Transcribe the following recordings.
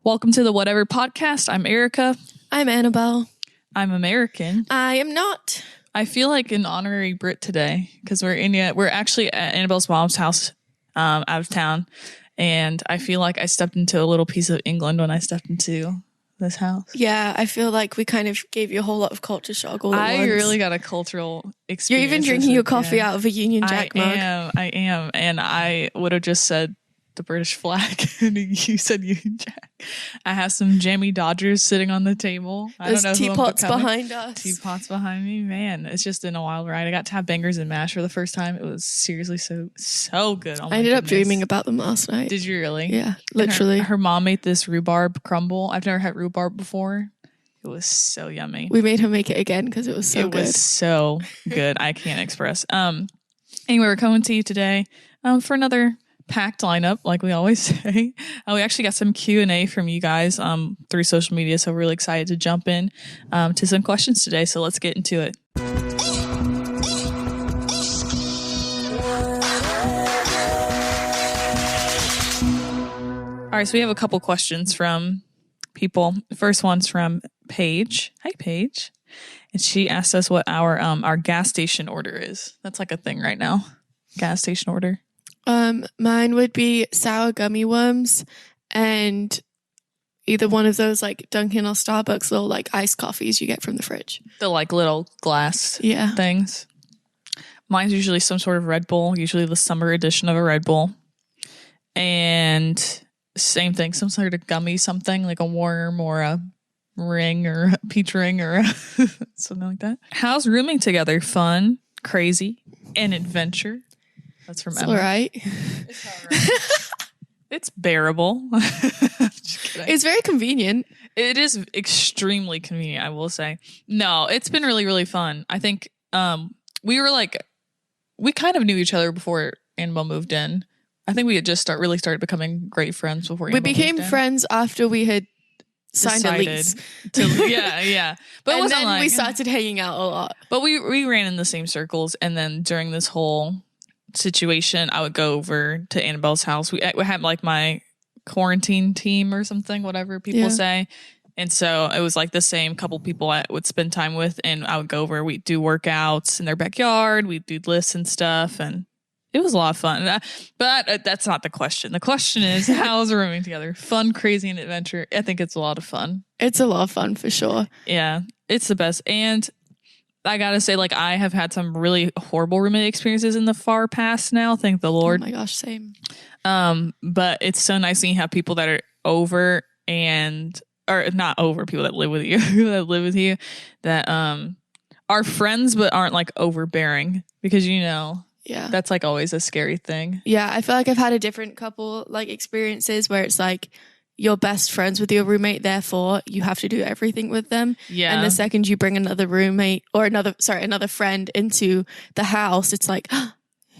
Welcome to the Whatever Podcast. I'm Erica. I'm Annabelle. I'm American. I am not. I feel like an honorary Brit today because we're actually at Annabelle's mom's house out of town. And I feel like I stepped into a little piece of England when I stepped into this house. Yeah, I feel like we kind of gave you a whole lot of culture shock all at once. I really got a cultural experience. You're even drinking your coffee out of a Union Jack mug. I am. And I would have just said the British flag and you said Union Jack. I have some jammy Dodgers sitting on the table. There's teapots behind us. Teapots behind me. Man, it's just been a wild ride. I got to have bangers and mash for the first time. It was seriously so good. Oh, I ended up dreaming about them last night. Did you really? Yeah, literally. Her mom made this rhubarb crumble. I've never had rhubarb before. It was so yummy. We made her make it again because it was so good. It was so good. I can't express. Anyway, we're coming to you today for another packed lineup, like we always say. We actually got some Q&A from you guys through social media, so we're really excited to jump in to some questions today. So let's get into it. All right, so we have a couple questions from people. The first one's from Paige. Hi, Paige. And she asked us what our gas station order is. That's like a thing right now. Gas station order. Mine would be sour gummy worms and either one of those like Dunkin' or Starbucks little like iced coffees you get from the fridge. The like little glass things. Mine's usually some sort of Red Bull, usually the summer edition of a Red Bull. And same thing, some sort of gummy something like a worm or a ring or a peach ring or something like that. How's rooming together? Fun, crazy, an adventure. That's from Emma. All right. It's all right. It's bearable. It's very convenient. It is extremely convenient, I will say. No, it's been really, really fun. I think we kind of knew each other before Annabelle moved in. I think we had just started becoming great friends before Annabelle became moved in. friends after we had signed a lease. Yeah. But and then we started hanging out a lot. But we ran in the same circles, and then during this whole situation, I would go over to Annabelle's house. We had like my quarantine team or something, whatever people say. And so it was like the same couple people I would spend time with, and I would go over, we'd do workouts in their backyard, we'd do lists and stuff, and it was a lot of fun. But that's not the question. The question is, how's rooming together? Fun, crazy, and adventure. I think it's a lot of fun. It's a lot of fun for sure. Yeah, it's the best. And I gotta say, like, I have had some really horrible roommate experiences in the far past now, thank the Lord. Oh my gosh, same. But it's so nice when you have people that are over or not over, people that live with you, that are friends but aren't like overbearing, because that's like always a scary thing. Yeah, I feel like I've had a different couple like experiences where it's like you're best friends with your roommate, therefore you have to do everything with them. Yeah. And the second you bring another roommate or another friend into the house, it's like, oh,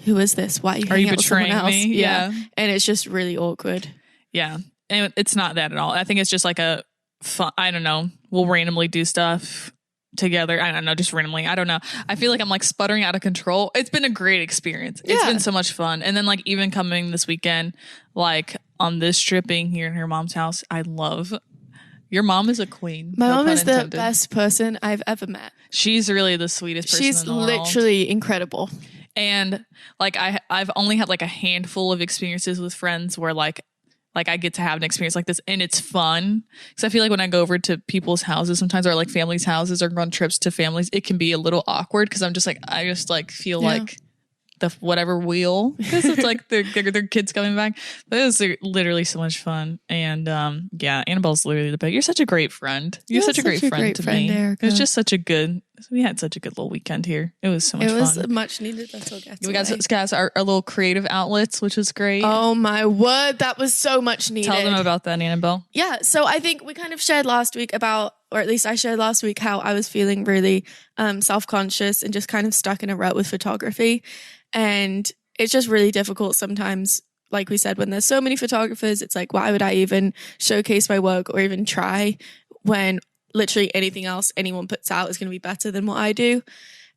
who is this? Why are you betraying me? Yeah. And it's just really awkward. Yeah. And it's not that at all. I think it's just like a fun, I don't know, we'll randomly do stuff together. I don't know, just randomly. I don't know. I feel like I'm like sputtering out of control. It's been a great experience. It's been so much fun. And then like even coming this weekend, like on this trip, being here in her mom's house, I love. Your mom is a queen. My mom is the best person I've ever met. She's really the sweetest person in the world. She's literally incredible. And like I've only had like a handful of experiences with friends where like I get to have an experience like this, and it's fun. Because I feel like when I go over to people's houses sometimes, or like families' houses, or go on trips to families, it can be a little awkward because I just feel like the whatever wheel, because it's like their kids coming back. But it was literally so much fun. And Annabelle's literally the best. You're such a great friend. You're such a great friend to me. Erica. It was just we had such a good little weekend here. It was so much fun. It was much needed. That's all. We got our little creative outlets, which was great. Oh my word, that was so much needed. Tell them about that, Annabelle. Yeah, so I think we kind of shared last week or at least I shared last week, how I was feeling really self-conscious and just kind of stuck in a rut with photography. And it's just really difficult sometimes, like we said, when there's so many photographers, it's like, why would I even showcase my work or even try when literally anything else anyone puts out is going to be better than what I do?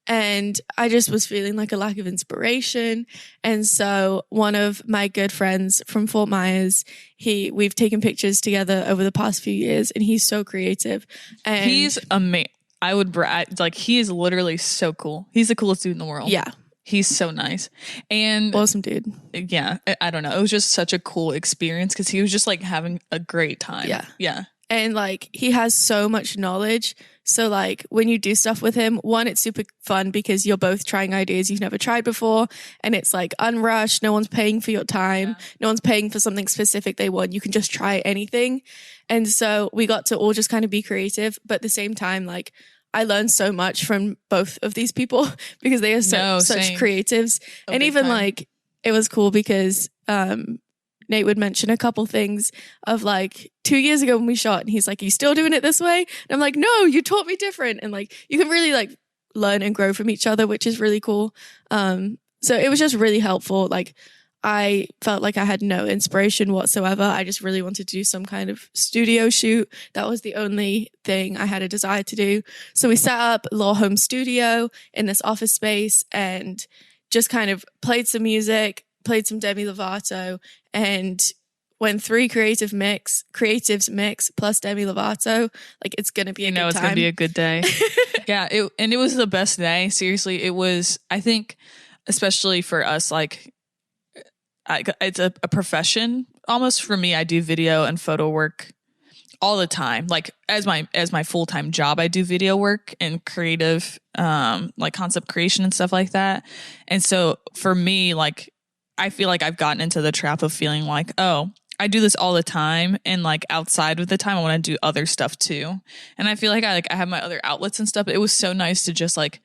And I just was feeling like a lack of inspiration. And so one of my good friends from Fort Myers, we've taken pictures together over the past few years, and he's so creative. And he's amazing. I would like, he is literally so cool. He's the coolest dude in the world. Yeah. He's so nice. And awesome dude. Yeah. I don't know. It was just such a cool experience because he was just like having a great time. Yeah. Yeah. And like, he has so much knowledge. So like, when you do stuff with him, one, it's super fun because you're both trying ideas you've never tried before. And it's like unrushed. No one's paying for your time. Yeah. No one's paying for something specific they want. You can just try anything. And so we got to all just kind of be creative. But at the same time, like, I learned so much from both of these people because they are such creatives. And even like, it was cool because Nate would mention a couple things of like 2 years ago when we shot, and he's like, "Are you still doing it this way?" And I'm like, "No, you taught me different." And like, you can really like learn and grow from each other, which is really cool. So it was just really helpful. Like, I felt like I had no inspiration whatsoever. I just really wanted to do some kind of studio shoot. That was the only thing I had a desire to do. So we set up a little home studio in this office space and just kind of played some music, played some Demi Lovato, and when 3 creatives mix plus Demi Lovato, like, it's going to be a good time. It's going to be a good day. Yeah. It was the best day. Seriously. It was, I think, especially for us, like, it's a profession almost for me. I do video and photo work all the time. Like, as my full-time job, I do video work and creative, like concept creation and stuff like that. And so for me, like, I feel like I've gotten into the trap of feeling like, oh, I do this all the time, and like outside of the time, I want to do other stuff too. And I feel like I have my other outlets and stuff. But it was so nice to just like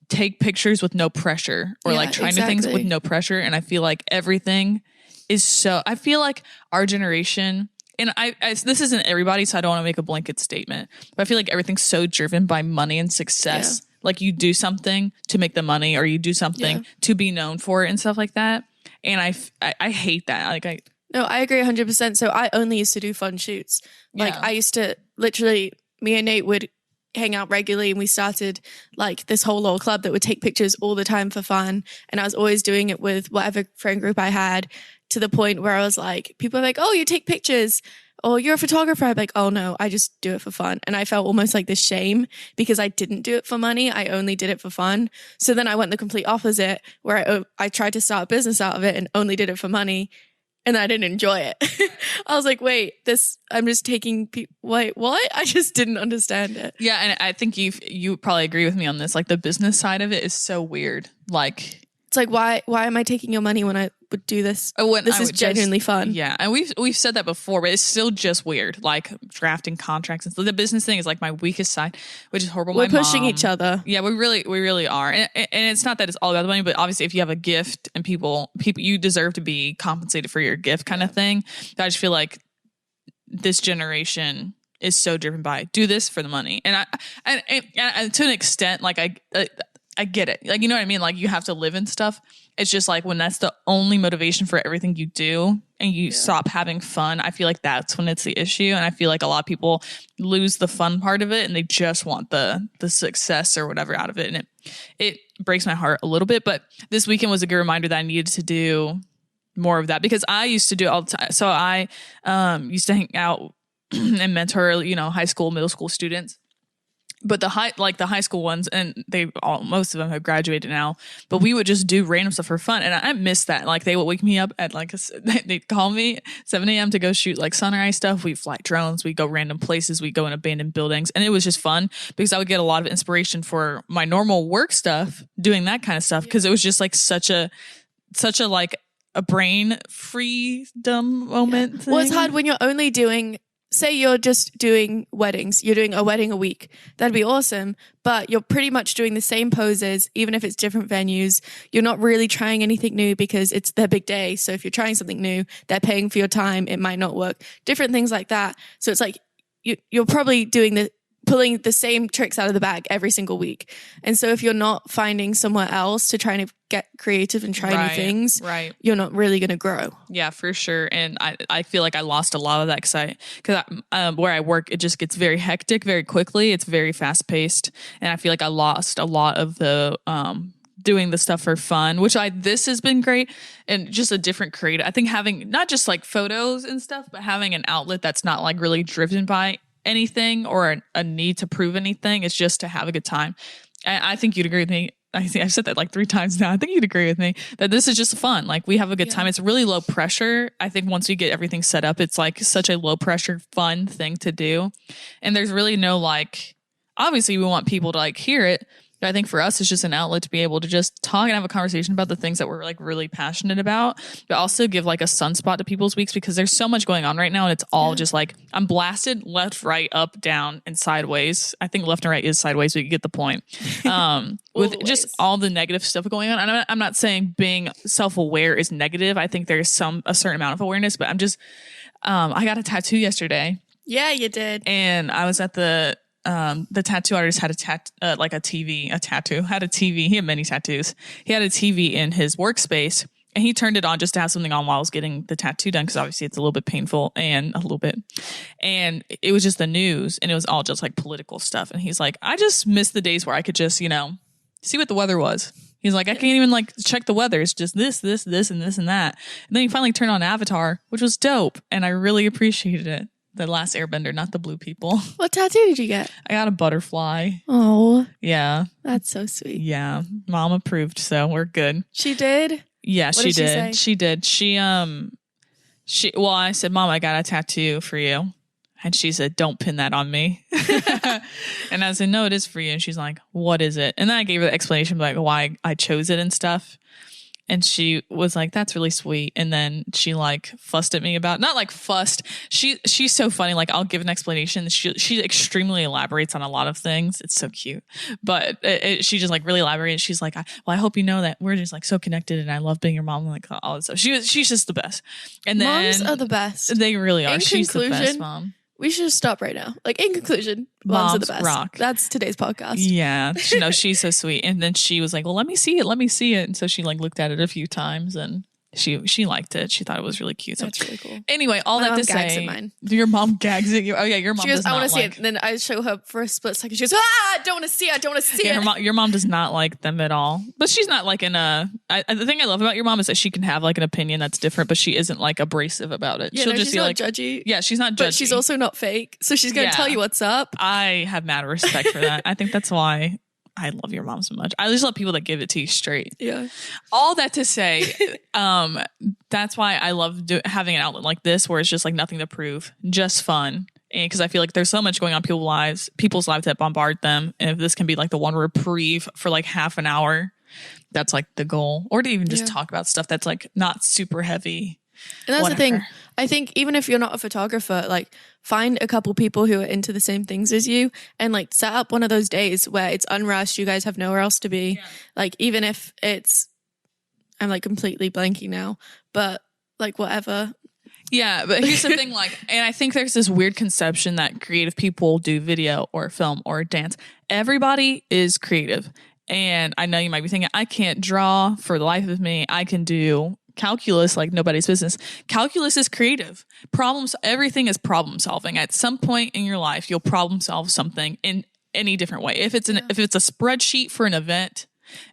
take pictures with no pressure, or like try new things with no pressure. And I feel like everything is I feel like our generation, and this isn't everybody, so I don't want to make a blanket statement, but I feel like everything's so driven by money and success. Yeah. Like, you do something to make the money, or you do something to be known for it and stuff like that. And I hate that. Like, no, I agree 100%. So I only used to do fun shoots. Like, I used to literally, me and Nate would hang out regularly, and we started like this whole little club that would take pictures all the time for fun. And I was always doing it with whatever friend group I had, to the point where I was like, people are like, "Oh, you take pictures, or you're a photographer." I'm like, "Oh no, I just do it for fun." And I felt almost like this shame because I didn't do it for money. I only did it for fun. So then I went the complete opposite, where I tried to start a business out of it and only did it for money. And I didn't enjoy it. I was like, wait, I'm just taking wait, what? I just didn't understand it. Yeah. And I think you probably agree with me on this. Like, the business side of it is so weird. Like, it's like, why am I taking your money when I would do this? This is genuinely fun. Yeah. And we've said that before, but it's still just weird. Like, drafting contracts and stuff. The business thing is like my weakest side, which is horrible. We're pushing each other. Yeah, we really are. And it's not that it's all about the money, but obviously if you have a gift and people, you deserve to be compensated for your gift kind of thing. I just feel like this generation is so driven by do this for the money. And I to an extent, like, I get it. Like, you know what I mean? Like, you have to live and stuff. It's just like, when that's the only motivation for everything you do, and you stop having fun, I feel like that's when it's the issue. And I feel like a lot of people lose the fun part of it, and they just want the success or whatever out of it. And it breaks my heart a little bit. But this weekend was a good reminder that I needed to do more of that, because I used to do it all the time. So I used to hang out and mentor, high school, middle school students. But the high school ones, and most of them have graduated now, but we would just do random stuff for fun. And I miss that. Like, they would wake me up at they'd call me 7 a.m. to go shoot like sunrise stuff. We fly drones, we go random places, we go in abandoned buildings. And it was just fun because I would get a lot of inspiration for my normal work stuff, doing that kind of stuff. Cause it was just like such a like a brain freedom moment thing. Well, it's hard when you're only doing, say you're just doing weddings, you're doing a wedding a week. That'd be awesome. But you're pretty much doing the same poses, even if it's different venues. You're not really trying anything new because it's their big day. So if you're trying something new, they're paying for your time. It might not work. Different things like that. So it's like you're probably doing pulling the same tricks out of the bag every single week. And so if you're not finding somewhere else to try and get creative and try new things, you're not really going to grow. Yeah, for sure. And I feel like I lost a lot of that because where I work, it just gets very hectic very quickly. It's very fast paced. And I feel like I lost a lot of the doing the stuff for fun, which this has been great, and just a different creative. I think having not just like photos and stuff, but having an outlet that's not like really driven by anything or a need to prove anything. It's just to have a good time. And I think you'd agree with me. I think I've said that like 3 times now. I think you'd agree with me that this is just fun. Like we have a good time. It's really low pressure. I think once we get everything set up, it's like such a low pressure, fun thing to do. And there's really no like, obviously we want people to like hear it. But I think for us, it's just an outlet to be able to just talk and have a conversation about the things that we're like really passionate about, but also give like a sunspot to people's weeks because there's so much going on right now. And it's all just like, I'm blasted left, right, up, down, and sideways. I think left and right is sideways, but you get the point. With just all the negative stuff going on. And I'm not saying being self-aware is negative. I think there's a certain amount of awareness, but I'm just, I got a tattoo yesterday. Yeah, you did. And I was at the tattoo artist had a tattoo, had a TV. He had many tattoos. He had a TV in his workspace and he turned it on just to have something on while I was getting the tattoo done. Cause obviously it's a little bit painful and it was just the news and it was all just like political stuff. And he's like, I just miss the days where I could just, see what the weather was. He's like, I can't even like check the weather. It's just this, and this, and that. And then he finally turned on Avatar, which was dope. And I really appreciated it. The Last Airbender, not the blue people. What tattoo did you get? I got a butterfly. Oh. Yeah. That's so sweet. Yeah. Mom approved, so we're good. She did? Yeah, she did. She did. Well, I said, Mom, I got a tattoo for you. And she said, don't pin that on me. And I said, no, it is for you. And she's like, what is it? And then I gave her the explanation like why I chose it and stuff. And she was like, that's really sweet. And then she like fussed at me about, not like fussed. She's so funny. Like I'll give an explanation. She extremely elaborates on a lot of things. It's so cute. But she just like really elaborates. She's like, I hope you know that we're just like so connected and I love being your mom. And like all this stuff. She's just the best. And then moms are the best. They really are. She's the best mom. We should stop right now. Like in conclusion, moms are the best. Rock. That's today's podcast. Yeah. She's so sweet. And then she was like, well, let me see it. And so she like looked at it a few times and she liked it. She thought it was really cute. That's really cool. Anyway, all My that mom to gags say, at mine. Your mom gags at you. Oh yeah, your mom. She goes, does I not want to see like it. And then I show her for a split second. She goes, I don't want to see it. I don't want to see it. Your mom does not like them at all. But she's not like the thing I love about your mom is that she can have like an opinion that's different, but she isn't like abrasive about it. Yeah, She'll just she's be not like judgy. Yeah, she's not judgy. But she's also not fake. So she's going to tell you what's up. I have mad respect for that. I think that's why I love your mom so much. I just love people that give it to you straight. Yeah. All that to say, that's why I love having an outlet like this where it's just like nothing to prove, just fun. And because I feel like there's so much going on in people's lives that bombard them. And if this can be like the one reprieve for like half an hour, that's like the goal. Or to even just talk about stuff that's like not super heavy. And that's the thing. I think even if you're not a photographer, like find a couple people who are into the same things as you and like set up one of those days where it's unrushed. You guys have nowhere else to be. Yeah. Like even if I'm like completely blanking now, but like whatever. Yeah, but here's the thing, like, and I think there's this weird conception that creative people do video or film or dance. Everybody is creative. And I know you might be thinking, I can't draw for the life of me. I can do calculus like nobody's business. Calculus is creative. Everything is problem solving. At some point in your life, you'll problem solve something in any different way. If it's a spreadsheet for an event,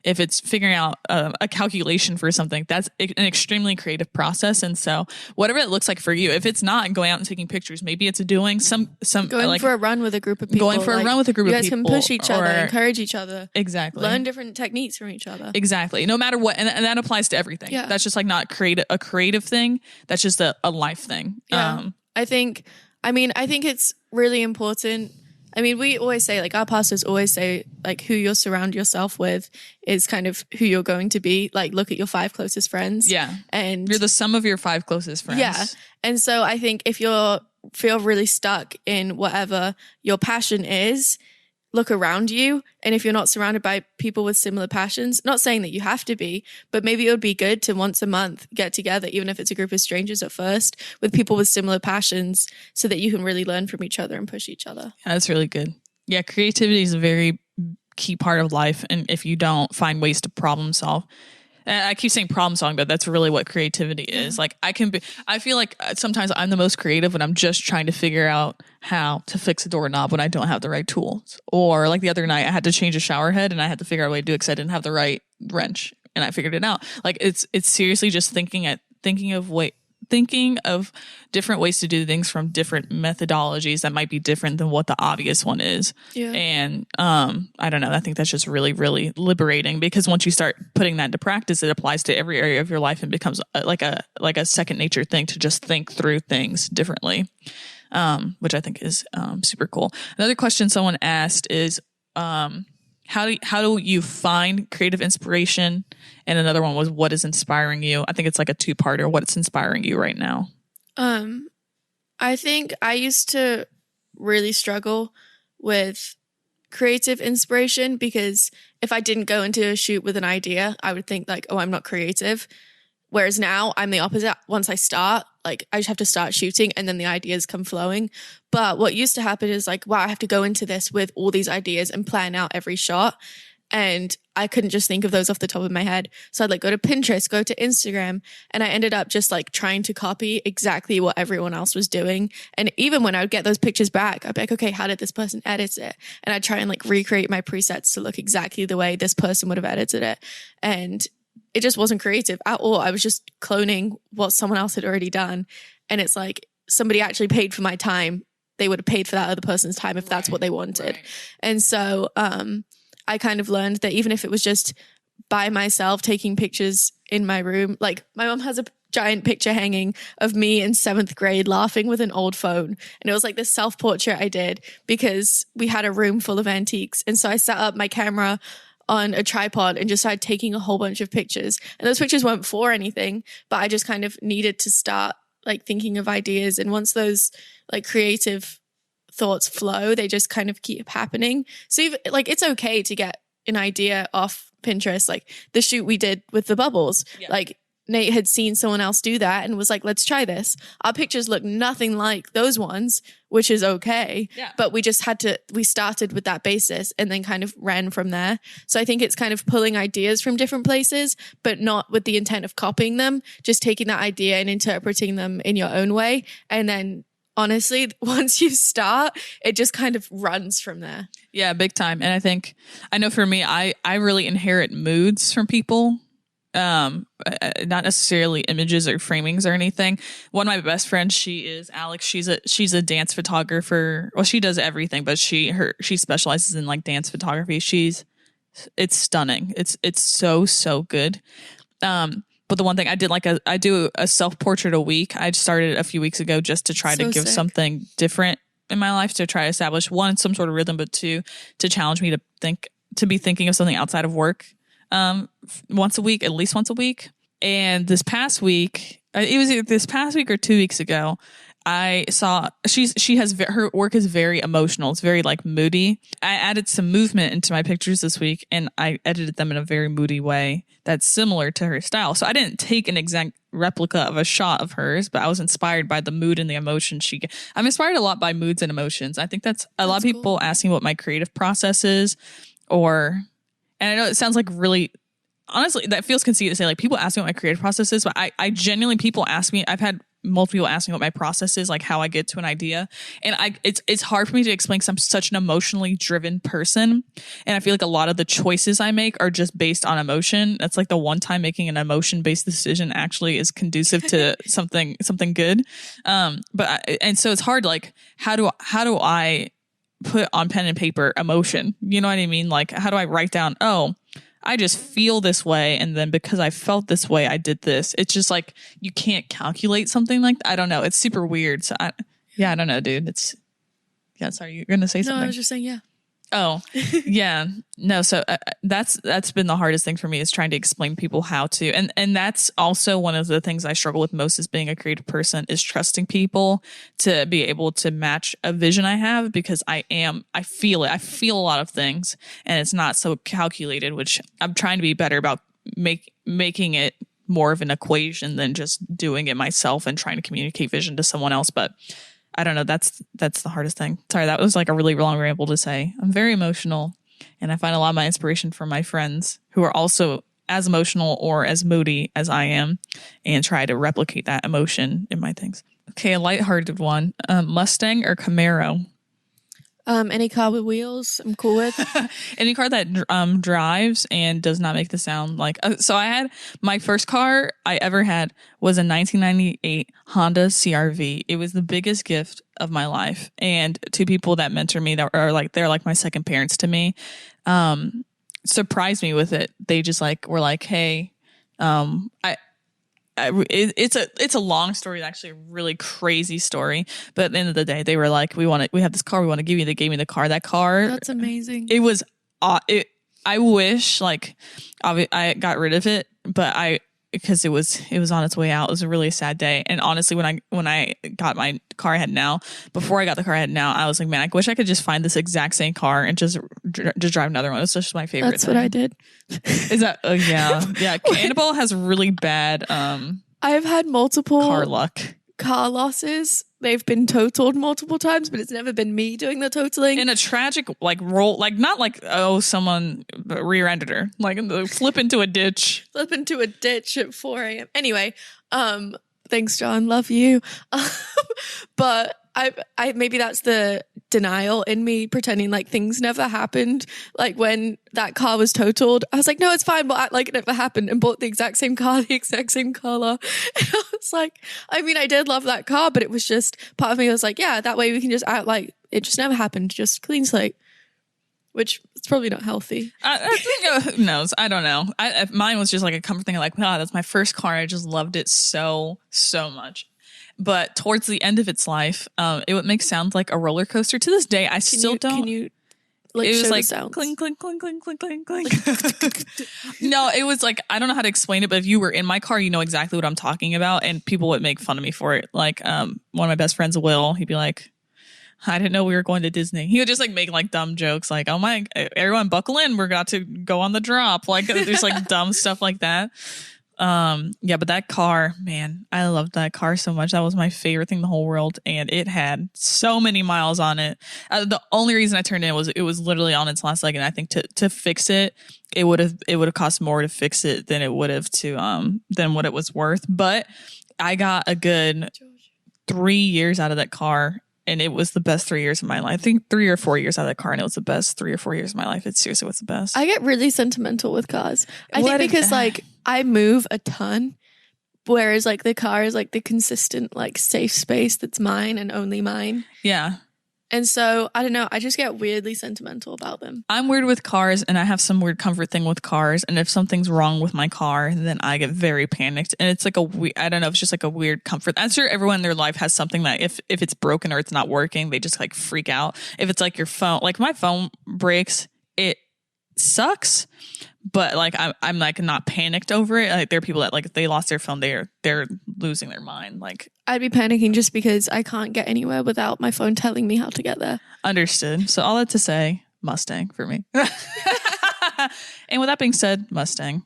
if it's figuring out a calculation for something, that's an extremely creative process. And so whatever it looks like for you, if it's not going out and taking pictures, maybe it's doing some going like, for a run with a group of people. Going for a run with a group of people. You guys can push each other, encourage each other. Exactly. Learn different techniques from each other. Exactly. No matter what. And that applies to everything. Yeah. That's just like not a creative thing. That's just a life thing. Yeah. I think it's really important. I mean, we always say, like, our pastors always say, like, who you'll surround yourself with is kind of who you're going to be. Like, look at your 5 closest friends. Yeah. And you're the sum of your 5 closest friends. Yeah. And so I think if you feel really stuck in whatever your passion is, look around you. And if you're not surrounded by people with similar passions, not saying that you have to be, but maybe it would be good to once a month get together, even if it's a group of strangers at first, with people with similar passions so that you can really learn from each other and push each other. Yeah, that's really good. Yeah, creativity is a very key part of life. And if you don't find ways to problem solve, and I keep saying problem solving, but that's really what creativity is. Like I feel like sometimes I'm the most creative when I'm just trying to figure out how to fix a doorknob when I don't have the right tools. Or like the other night I had to change a shower head and I had to figure out a way to do it because I didn't have the right wrench, and I figured it out. Like it's seriously just thinking of different ways to do things from different methodologies that might be different than what the obvious one is. Yeah. And I don't know. I think that's just really, really liberating, because once you start putting that into practice, it applies to every area of your life and becomes like a second nature thing to just think through things differently, which I think is super cool. Another question someone asked is, how do you find creative inspiration? And another one was, what is inspiring you? I think it's like a two-parter. What's inspiring you right now? I think I used to really struggle with creative inspiration, because if I didn't go into a shoot with an idea, I would think like, oh, I'm not creative. Whereas now I'm the opposite. Once I start, like I just have to start shooting and then the ideas come flowing. But what used to happen is like, wow, I have to go into this with all these ideas and plan out every shot. And I couldn't just think of those off the top of my head. So I'd like go to Pinterest, go to Instagram, and I ended up just like trying to copy exactly what everyone else was doing. And even when I would get those pictures back, I'd be like, okay, how did this person edit it? And I'd try and like recreate my presets to look exactly the way this person would have edited it. And it just wasn't creative at all. I was just cloning what someone else had already done. And it's like, somebody actually paid for my time. They would have paid for that other person's time if that's what they wanted. Right. And so I kind of learned that even if it was just by myself taking pictures in my room, like my mom has a giant picture hanging of me in 7th grade laughing with an old phone. And it was like this self-portrait I did because we had a room full of antiques. And so I set up my camera on a tripod and just started taking a whole bunch of pictures. And those pictures weren't for anything, but I just kind of needed to start like thinking of ideas. And once those like creative thoughts flow, they just kind of keep happening. So even, like, it's okay to get an idea off Pinterest, like the shoot we did with the bubbles. Yeah. Like Nate had seen someone else do that and was like, let's try this. Our pictures look nothing like those ones, which is okay. Yeah. But we started with that basis and then kind of ran from there. So I think it's kind of pulling ideas from different places, but not with the intent of copying them, just taking that idea and interpreting them in your own way. And then honestly, once you start, it just kind of runs from there. Yeah, big time. And I know for me, I really inherit moods from people. Not necessarily images or framings or anything. One of my best friends, she is Alex. She's a dance photographer. Well, she does everything, but she specializes in like dance photography. It's stunning. It's so good. But the one thing I did, I do a self-portrait a week. I started a few weeks ago just to try to give something different in my life, to try to establish, one, some sort of rhythm, but two, to challenge me to be thinking of something outside of work. At least once a week. And this past week, it was either this past week or 2 weeks ago, I saw her work is very emotional. It's very like moody. I added some movement into my pictures this week and I edited them in a very moody way that's similar to her style. So I didn't take an exact replica of a shot of hers, but I was inspired by the mood and the emotion I'm inspired a lot by moods and emotions. I think that's lot of people asking what my creative process is, and I know it sounds like really, honestly, that feels conceited to say, like, people ask me what my creative process is, but I genuinely, people ask me, I've had multiple people ask me what my process is, like how I get to an idea. And it's hard for me to explain because I'm such an emotionally driven person. And I feel like a lot of the choices I make are just based on emotion. That's like the one time making an emotion based decision actually is conducive to something good. And so it's hard, like, how do I put on pen and paper emotion? You know what I mean? Like, how do I write down, oh, I just feel this way, and then because I felt this way, I did this. It's just like, you can't calculate something like that. I don't know. It's super weird. So I don't know, dude. Sorry, you're gonna say something. No, I was just saying, yeah. Oh, yeah. No, so that's been the hardest thing for me, is trying to explain people how to. And that's also one of the things I struggle with most as being a creative person, is trusting people to be able to match a vision I have, because I feel it. I feel a lot of things and it's not so calculated, which I'm trying to be better about making it more of an equation than just doing it myself and trying to communicate vision to someone else. But I don't know. That's the hardest thing. Sorry, that was like a really long ramble to say. I'm very emotional, and I find a lot of my inspiration from my friends who are also as emotional or as moody as I am, and try to replicate that emotion in my things. Okay, a lighthearted one. Mustang or Camaro? Any car with wheels, I'm cool with. Any car that drives and does not make the sound like. So I had my first car I ever had was a 1998 Honda CRV. It was the biggest gift of my life, and two people that mentor me that are like they're like my second parents to me, surprised me with it. They just like were like, hey, it's a long story, actually a really crazy story, but at the end of the day they were like, we have this car we want to give you. They gave me the car. That car, that's amazing. It was I wish like I got rid of it, but because it was on its way out. It was a really sad day. And honestly, when I got my car I had now, before I got the car I had now, I was like, man, I wish I could just find this exact same car and just drive another one. It's just my favorite. That's what I did. Is that? Oh yeah, yeah. Annabelle has really bad. I've had multiple car losses. They've been totaled multiple times, but it's never been me doing the totaling. In a tragic like roll, like not like someone rear-ended her, like flip into a ditch. Flip into a ditch at 4 a.m. Anyway, thanks, John. Love you. But I maybe that's the denial in me, pretending like things never happened. Like when that car was totaled, I was like, no, it's fine, but act like it never happened, and bought the exact same car, the exact same color. And I was like, I mean, I did love that car, but it was just part of me was like, yeah, that way we can just act like it just never happened, just clean slate. Which it's probably not healthy. I think, who knows? I don't know. Mine was just like a comfort thing. Like, wow, that's my first car. I just loved it so much. But towards the end of its life, it would make sounds like a roller coaster. To this day, I still don't. Can you like it show was like the sounds? Clink, clink, clink, clink, clink, clink, clink. No, it was like, I don't know how to explain it, but if you were in my car, you know exactly what I'm talking about, and people would make fun of me for it. Like one of my best friends, Will, he'd be like, I didn't know we were going to Disney. He would just like make like dumb jokes like, oh my, everyone buckle in, we're about to go on the drop. Like there's like dumb stuff like that. Yeah, but that car, man, I loved that car so much. That was my favorite thing in the whole world, and it had so many miles on it. The only reason I turned it in was it was literally on its last leg, and I think to fix it, it would have cost more to fix it than it would have than what it was worth. But I got a good 3 years out of that car. And it was the best 3 years of my life. I think 3 or 4 years out of that car, and it was the best 3 or 4 years of my life. It seriously was the best. I get really sentimental with cars. I think because like I move a ton, whereas like the car is like the consistent like safe space that's mine and only mine. Yeah. And so, I don't know, I just get weirdly sentimental about them. I'm weird with cars, and I have some weird comfort thing with cars. And if something's wrong with my car, then I get very panicked. And it's like I don't know, it's just like a weird comfort. I'm sure everyone in their life has something that if it's broken or it's not working, they just like freak out. If it's like your phone, like my phone breaks, it sucks. But like I'm like not panicked over it. Like there are people that like if they lost their phone, they're losing their mind. Like I'd be panicking just because I can't get anywhere without my phone telling me how to get there. Understood. So all that to say, Mustang for me. And with that being said, Mustang.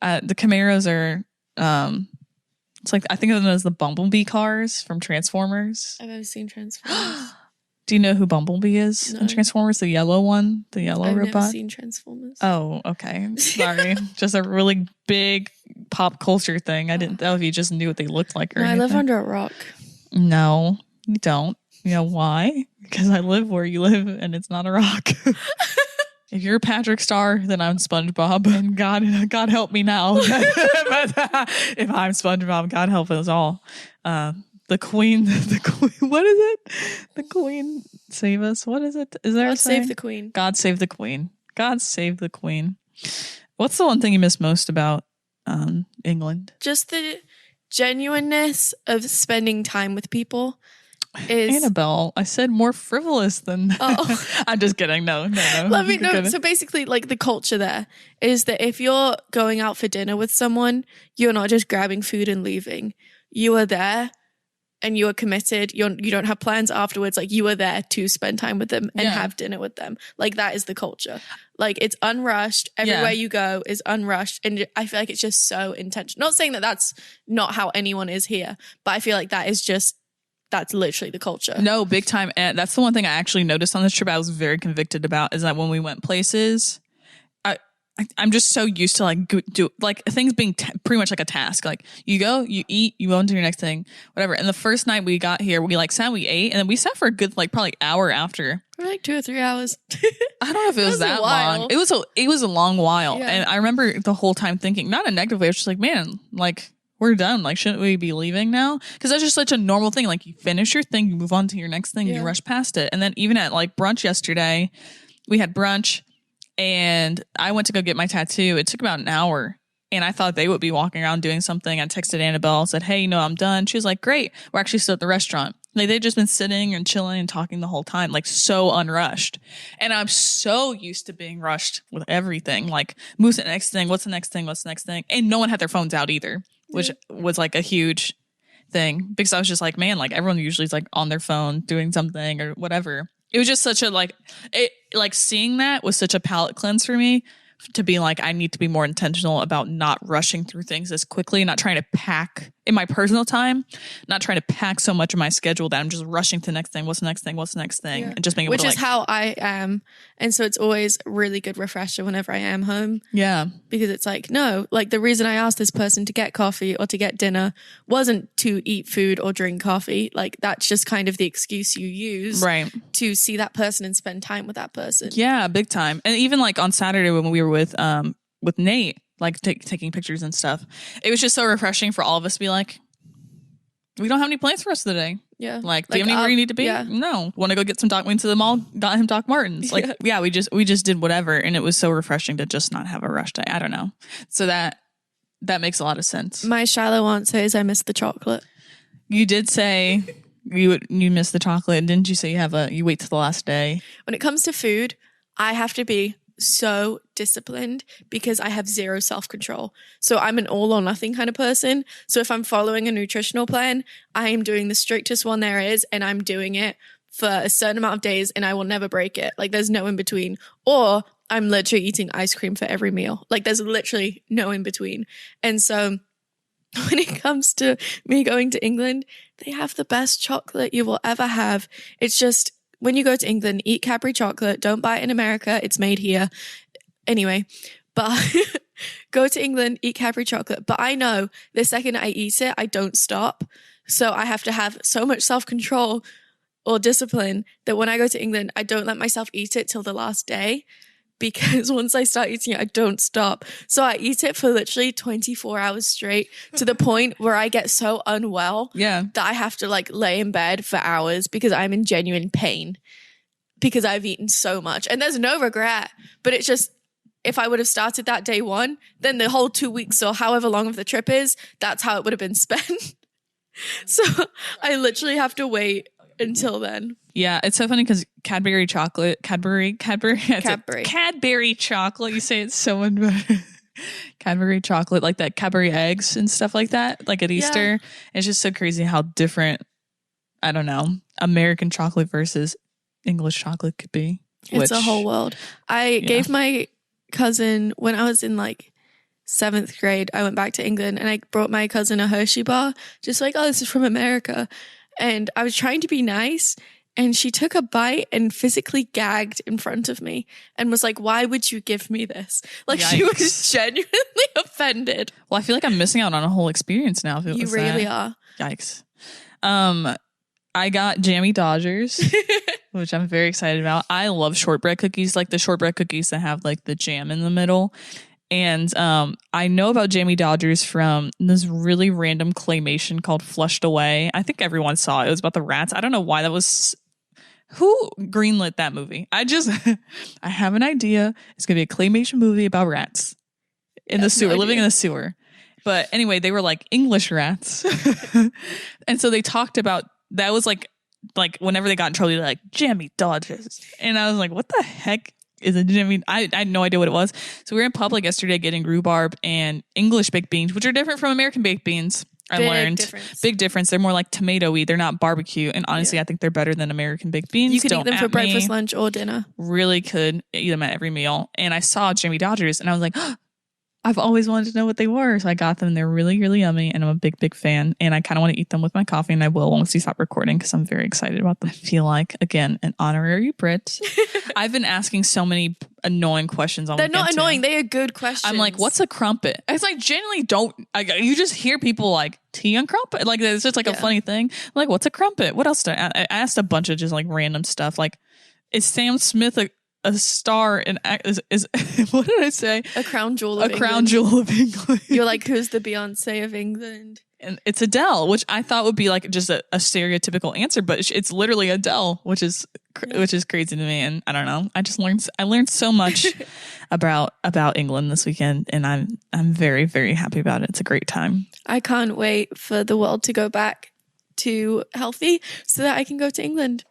The Camaros are it's like I think of them as the Bumblebee cars from Transformers. I've never seen Transformers. Do you know who Bumblebee is in Transformers? The yellow one? The yellow robot? I've never seen Transformers. Oh, okay. Sorry. Just a really big pop culture thing. I didn't know if you just knew what they looked like or anything. I live under a rock. No, you don't. You know why? Because I live where you live and it's not a rock. If you're Patrick Star, then I'm SpongeBob. And God help me now. But, if I'm SpongeBob, God help us all. The queen, what is it? The queen save us. What is it? Is there God save the queen. God save the queen. God save the queen. What's the one thing you miss most about England? Just the genuineness of spending time with people. Annabelle, I said more frivolous than. Oh. I'm just kidding. No. Let me know. So basically, like the culture there is that if you're going out for dinner with someone, you're not just grabbing food and leaving. You are there. And you are committed. You don't have plans afterwards. Like you are there to spend time with them and have dinner with them. Like that is the culture. Like it's unrushed. Everywhere you go is unrushed. And I feel like it's just so intentional. Not saying that that's not how anyone is here, but I feel like that is just that's literally the culture. No, big time. And that's the one thing I actually noticed on this trip I was very convicted about, is that when we went places, I'm just so used to like do like things being pretty much like a task. Like you go, you eat, you go into your next thing, whatever. And the first night we got here, we like sat, we ate, and then we sat for a good like probably hour after. For like 2 or 3 hours. I don't know if it was that long. It was a long while, and I remember the whole time thinking, not in a negative way, I was just like, man, like we're done. Like, shouldn't we be leaving now? Because that's just such a normal thing. Like you finish your thing, you move on to your next thing, you rush past it. And then even at like brunch yesterday, we had brunch. And I went to go get my tattoo. It took about an hour. And I thought they would be walking around doing something. I texted Annabelle, said, hey, I'm done. She was like, great. We're actually still at the restaurant. Like they'd just been sitting and chilling and talking the whole time, like so unrushed. And I'm so used to being rushed with everything. Like, move to the next thing. What's the next thing? What's the next thing? And no one had their phones out either, which was like a huge thing. Because I was just like, man, like everyone usually is like on their phone doing something or whatever. It was just such a seeing that was such a palate cleanse for me, to be like, I need to be more intentional about not rushing through things as quickly, not trying to pack in my personal time, not trying to pack so much of my schedule that I'm just rushing to the next thing. What's the next thing? What's the next thing? And just being able Which to is how I am. And so it's always a really good refresher whenever I am home. Yeah. Because it's like, no, like the reason I asked this person to get coffee or to get dinner wasn't to eat food or drink coffee. Like that's just kind of the excuse you use to see that person and spend time with that person. Yeah, big time. And even like on Saturday when we were with Nate, like taking pictures and stuff, it was just so refreshing for all of us to be like, we don't have any plans for us today. Yeah. Like, do you have anywhere you need to be? Yeah. No. Want to go get some went to the mall, got him Doc Martens. Like, we just did whatever. And it was so refreshing to just not have a rush day. I don't know. So that makes a lot of sense. My shallow answer is I miss the chocolate. You did say you miss the chocolate. Didn't you say you wait till the last day? When it comes to food, I have to be so disciplined because I have zero self-control. So I'm an all or nothing kind of person. So if I'm following a nutritional plan, I am doing the strictest one there is, and I'm doing it for a certain amount of days and I will never break it. Like there's no in between. Or I'm literally eating ice cream for every meal. Like there's literally no in between. And so when it comes to me going to England, they have the best chocolate you will ever have. It's just, when you go to England, eat Cadbury chocolate. Don't buy it in America. It's made here. Anyway, but go to England, eat Cadbury chocolate. But I know the second I eat it, I don't stop. So I have to have so much self-control or discipline that when I go to England, I don't let myself eat it till the last day. Because once I start eating it, I don't stop. So I eat it for literally 24 hours straight, to the point where I get so unwell that I have to like lay in bed for hours because I'm in genuine pain because I've eaten so much. And there's no regret, but it's just, if I would have started that day one, then the whole 2 weeks or however long of the trip is, that's how it would have been spent. So I literally have to wait until then. Yeah, it's so funny because Cadbury chocolate, Cadbury chocolate. You say it so much better. Cadbury chocolate, like that Cadbury eggs and stuff like that, like at Easter. It's just so crazy how different, I don't know, American chocolate versus English chocolate could be. It's a whole world. I gave my cousin, when I was in like 7th grade, I went back to England and I brought my cousin a Hershey bar, just like, oh, this is from America. And I was trying to be nice, and she took a bite and physically gagged in front of me and was like, why would you give me this? Like, Yikes. She was genuinely offended. Well, I feel like I'm missing out on a whole experience now. If it you was really that. Are. Yikes. I got Jammy Dodgers, which I'm very excited about. I love shortbread cookies, like the shortbread cookies that have like the jam in the middle. And I know about Jammy Dodgers from this really random claymation called Flushed Away. I think everyone saw it. It was about the rats. I don't know why that was. Who greenlit that movie? I have an idea. It's going to be a claymation movie about rats in the sewer, living in the sewer. But anyway, they were like English rats. And so they talked about, that was like whenever they got in trouble, they're like, Jammy Dodgers. And I was like, what the heck? Is it Jimmy? I had no idea what it was. So we were in public yesterday getting rhubarb and English baked beans, which are different from American baked beans. I learned big difference. They're more like tomato-y. They're not barbecue. And honestly, I think they're better than American baked beans. You could eat them for breakfast, lunch, or dinner. Really could eat them at every meal. And I saw Jammy Dodgers and I was like, oh, I've always wanted to know what they were. So I got them. They're really, really yummy. And I'm a big, big fan. And I kind of want to eat them with my coffee. And I will once we stop recording because I'm very excited about them. I feel like, again, an honorary Brit. I've been asking so many annoying questions. They're not annoying. They are good questions. I'm like, what's a crumpet? It's like, genuinely you just hear people like tea and crumpet. Like, it's just like a funny thing. I'm like, what's a crumpet? What else did I asked a bunch of just like random stuff. Like, is Sam Smith a star and is what did I say? A crown jewel of England. Crown jewel of England. You're like, who's the Beyonce of England? And it's Adele, which I thought would be like just a stereotypical answer, but it's literally Adele, which is crazy to me. And I don't know. I learned so much about England this weekend, and I'm very, very happy about it. It's a great time. I can't wait for the world to go back to healthy so that I can go to England.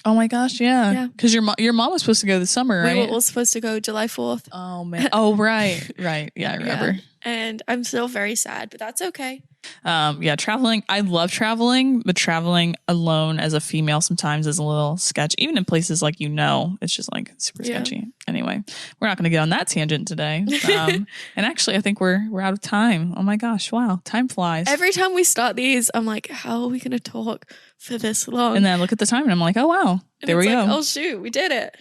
Oh my gosh, yeah. Because your mom was supposed to go this summer, right? We were all supposed to go July 4th. Oh man. Oh right. Yeah, I remember. Yeah. And I'm still very sad, but that's okay. Traveling. I love traveling, but traveling alone as a female sometimes is a little sketchy. Even in places like it's just like super sketchy. Anyway, we're not going to get on that tangent today. And actually, I think we're out of time. Oh my gosh! Wow, time flies. Every time we start these, I'm like, how are we going to talk for this long? And then I look at the time, and I'm like, oh wow, there we go. Oh shoot, we did it.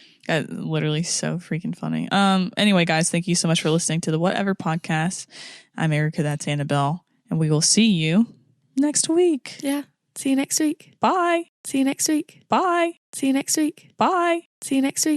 Literally so freaking funny. Anyway, guys, thank you so much for listening to the Whatever Podcast. I'm Erica. That's Annabelle. And we will see you next week. Yeah. See you next week. Bye. See you next week. Bye. See you next week. Bye. See you next week.